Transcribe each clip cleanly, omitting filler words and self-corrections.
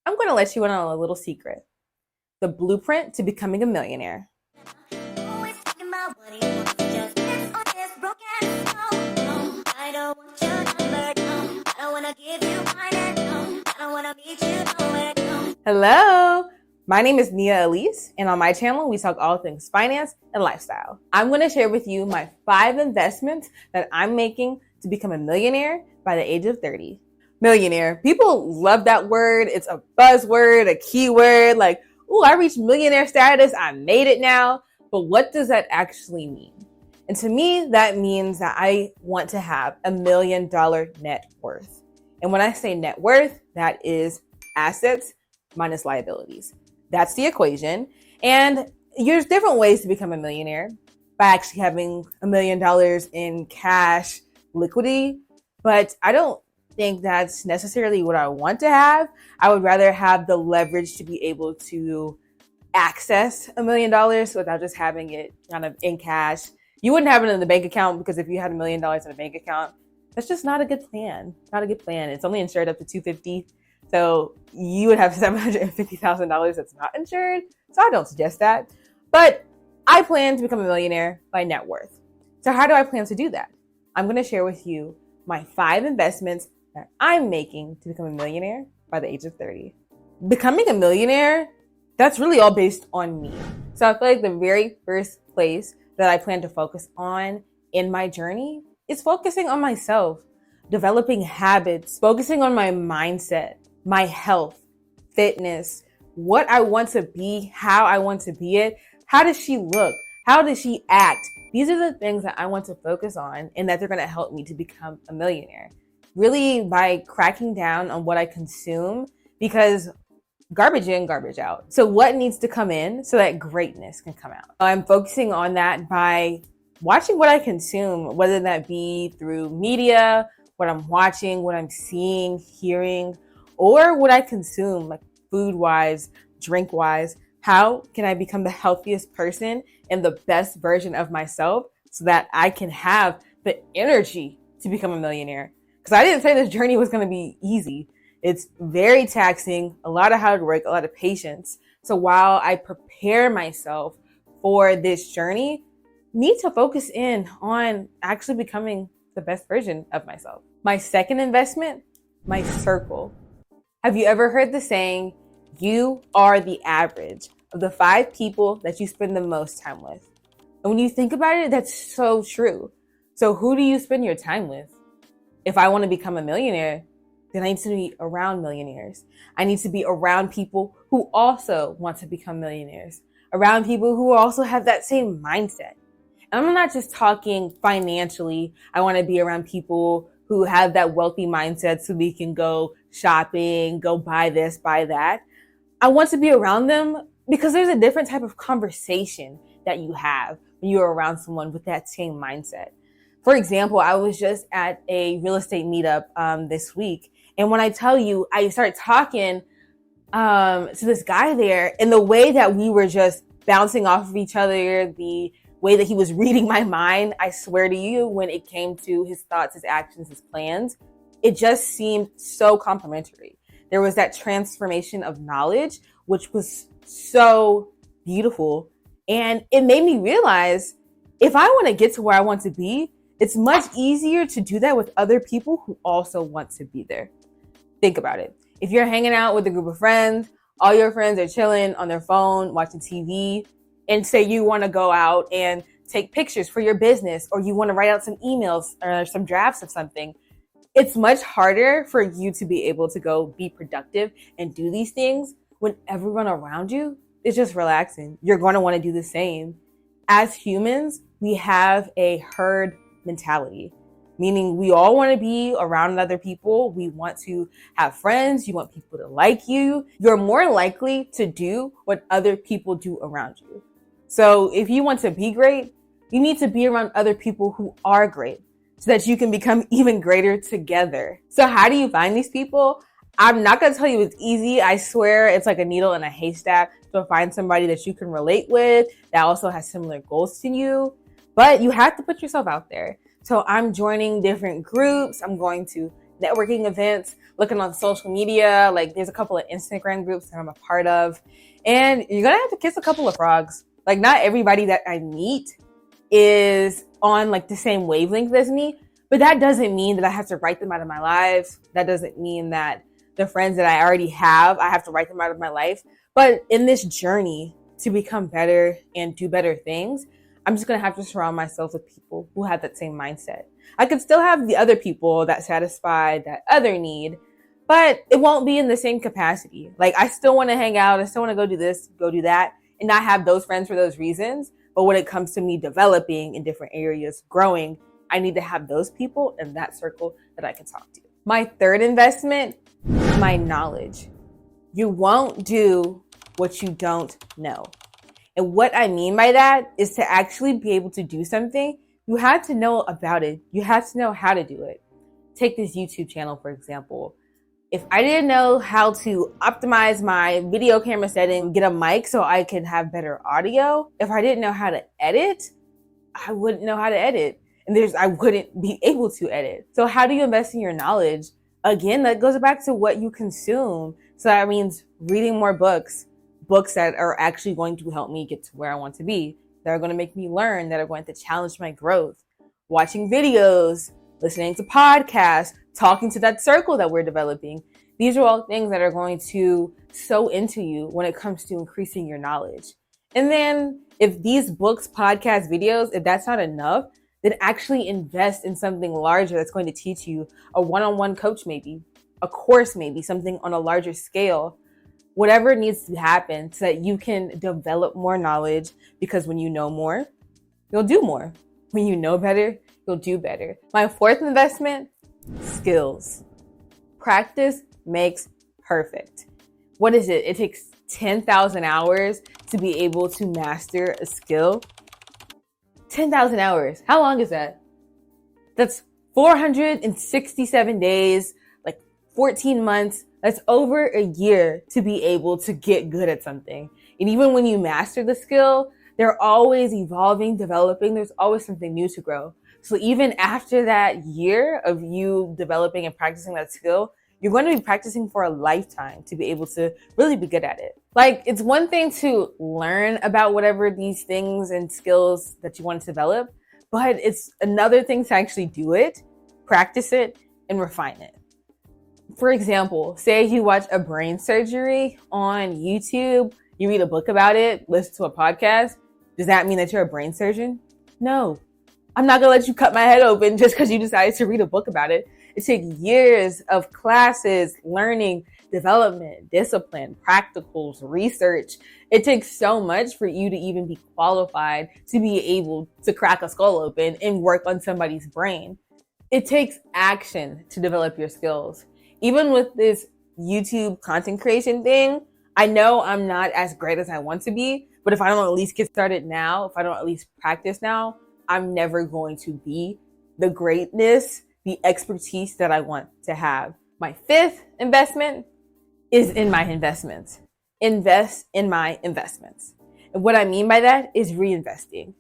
I'm going to let you in on a little secret. The blueprint to becoming a millionaire. Hello, my name is 𝕼𝕬𝕤𝕤, and on my channel, we talk all things finance and lifestyle. I'm going to share with you my 5 investments that I'm making to become a millionaire by the age of 30. Millionaire. People love that word. It's a buzzword, a keyword, like, ooh, I reached millionaire status. I made it now. But what does that actually mean? And to me, that means that I want to have $1 million net worth. And when I say net worth, that is assets minus liabilities. That's the equation. And there's different ways to become a millionaire by actually having $1 million in cash liquidity. But I don't think that's necessarily what I want to have. I would rather have the leverage to be able to access $1 million without just having it kind of in cash. You wouldn't have it in the bank account, because if you had $1 million in a bank account, that's just not a good plan. Not a good plan. It's only insured up to $250,000. So you would have $750,000 that's not insured. So I don't suggest that. But I plan to become a millionaire by net worth. So how do I plan to do that? I'm going to share with you my 5 investments that I'm making to become a millionaire by the age of 30. Becoming a millionaire, that's really all based on me. So I feel like the very first place that I plan to focus on in my journey is focusing on myself, developing habits, focusing on my mindset, my health, fitness, what I want to be, how I want to be it. How does she look? How does she act? These are the things that I want to focus on, and that they're going to help me to become a millionaire. Really by cracking down on what I consume, because garbage in, garbage out. So what needs to come in so that greatness can come out? I'm focusing on that by watching what I consume, whether that be through media, what I'm watching, what I'm seeing, hearing, or what I consume, like food-wise, drink-wise. How can I become the healthiest person and the best version of myself so that I can have the energy to become a millionaire? Because I didn't say this journey was going to be easy. It's very taxing, a lot of hard work, a lot of patience. So while I prepare myself for this journey, need to focus in on actually becoming the best version of myself. My second investment, my circle. Have you ever heard the saying, you are the average of the 5 people that you spend the most time with? And when you think about it, that's so true. So who do you spend your time with? If I want to become a millionaire, then I need to be around millionaires. I need to be around people who also want to become millionaires, around people who also have that same mindset. And I'm not just talking financially. I want to be around people who have that wealthy mindset so we can go shopping, go buy this, buy that. I want to be around them because there's a different type of conversation that you have when you're around someone with that same mindset. For example, I was just at a real estate meetup this week. And when I tell you, I started talking to this guy there, and the way that we were just bouncing off of each other, the way that he was reading my mind, I swear to you, when it came to his thoughts, his actions, his plans, it just seemed so complimentary. There was that transformation of knowledge, which was so beautiful. And it made me realize, if I want to get to where I want to be, it's much easier to do that with other people who also want to be there. Think about it. If you're hanging out with a group of friends, all your friends are chilling on their phone, watching TV, and say you want to go out and take pictures for your business, or you want to write out some emails or some drafts of something, it's much harder for you to be able to go be productive and do these things when everyone around you is just relaxing. You're going to want to do the same. As humans, we have a herd mentality, meaning we all want to be around other people. We want to have friends. You want people to like you. You're more likely to do what other people do around you. So if you want to be great, you need to be around other people who are great so that you can become even greater together. So how do you find these people? I'm not going to tell you it's easy. I swear it's like a needle in a haystack to find somebody that you can relate with that also has similar goals to you. But you have to put yourself out there. So I'm joining different groups. I'm going to networking events, looking on social media. Like there's a couple of Instagram groups that I'm a part of. And you're going to have to kiss a couple of frogs. Like not everybody that I meet is on like the same wavelength as me, but that doesn't mean that I have to write them out of my life. That doesn't mean that the friends that I already have, I have to write them out of my life. But in this journey to become better and do better things, I'm just going to have to surround myself with people who have that same mindset. I could still have the other people that satisfy that other need, but it won't be in the same capacity. Like I still want to hang out. I still want to go do this, go do that, and not have those friends for those reasons. But when it comes to me developing in different areas, growing, I need to have those people in that circle that I can talk to. My third investment, my knowledge. You won't do what you don't know. And what I mean by that is to actually be able to do something, you have to know about it. You have to know how to do it. Take this YouTube channel, for example. If I didn't know how to optimize my video camera setting, get a mic so I could have better audio, if I didn't know how to edit, I wouldn't know how to edit. And I wouldn't be able to edit. So how do you invest in your knowledge? Again, that goes back to what you consume. So that means reading more books that are actually going to help me get to where I want to be, that are going to make me learn, that are going to challenge my growth, watching videos, listening to podcasts, talking to that circle that we're developing. These are all things that are going to sow into you when it comes to increasing your knowledge. And then if these books, podcasts, videos, if that's not enough, then actually invest in something larger that's going to teach you, a one-on-one coach maybe, a course maybe, something on a larger scale. Whatever needs to happen so that you can develop more knowledge, because when you know more, you'll do more. When you know better, you'll do better. My fourth investment, skills. Practice makes perfect. What is it? It takes 10,000 hours to be able to master a skill. 10,000 hours. How long is that? That's 467 days, like 14 months. That's over a year to be able to get good at something. And even when you master the skill, they're always evolving, developing. There's always something new to grow. So even after that year of you developing and practicing that skill, you're going to be practicing for a lifetime to be able to really be good at it. Like, it's one thing to learn about whatever these things and skills that you want to develop, but it's another thing to actually do it, practice it, and refine it. For example, say you watch a brain surgery on YouTube, you read a book about it, listen to a podcast. Does that mean that you're a brain surgeon? No. I'm not going to let you cut my head open just because you decided to read a book about it. It takes years of classes, learning, development, discipline, practicals, research. It takes so much for you to even be qualified to be able to crack a skull open and work on somebody's brain. It takes action to develop your skills. Even with this YouTube content creation thing, I know I'm not as great as I want to be, but if I don't at least get started now, if I don't at least practice now, I'm never going to be the greatness, the expertise that I want to have. My fifth investment is in my investments. Invest in my investments. And what I mean by that is reinvesting.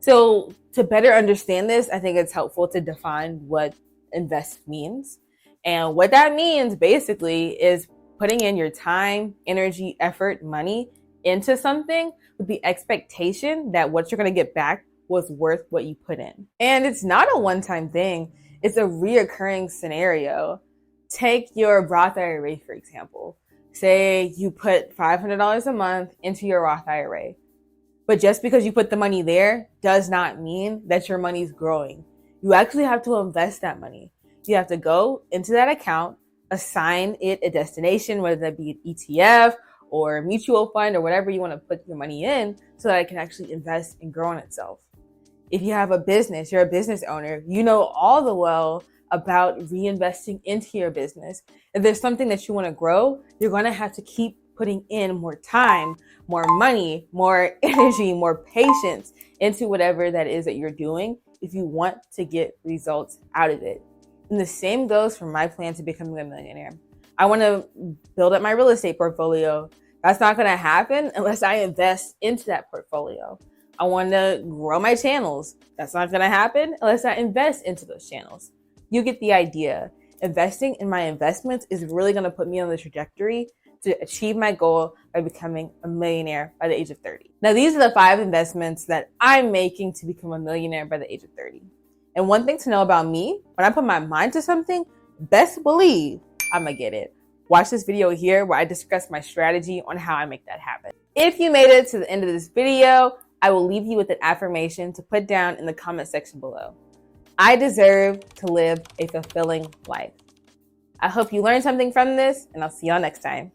So to better understand this, I think it's helpful to define what invest means. And what that means basically is putting in your time, energy, effort, money into something with the expectation that what you're going to get back was worth what you put in. And it's not a one-time thing. It's a reoccurring scenario. Take your Roth IRA, for example. Say you put $500 a month into your Roth IRA. But just because you put the money there does not mean that your money's growing. You actually have to invest that money. You have to go into that account, assign it a destination, whether that be an ETF or a mutual fund or whatever you want to put your money in, so that it can actually invest and grow on itself. If you have a business, you're a business owner, you know all the well about reinvesting into your business. If there's something that you want to grow, you're going to have to keep putting in more time, more money, more energy, more patience into whatever that is that you're doing if you want to get results out of it. And the same goes for my plan to becoming a millionaire. I want to build up my real estate portfolio. That's not going to happen unless I invest into that portfolio. I want to grow my channels. That's not going to happen unless I invest into those channels. You get the idea. investing in my investments is really going to put me on the trajectory to achieve my goal by becoming a millionaire by the age of 30. Now, these are the 5 investments that I'm making to become a millionaire by the age of 30. And one thing to know about me, when I put my mind to something, best believe I'm gonna get it. Watch this video here where I discuss my strategy on how I make that happen. If you made it to the end of this video, I will leave you with an affirmation to put down in the comment section below. I deserve to live a fulfilling life. I hope you learned something from this, and I'll see y'all next time.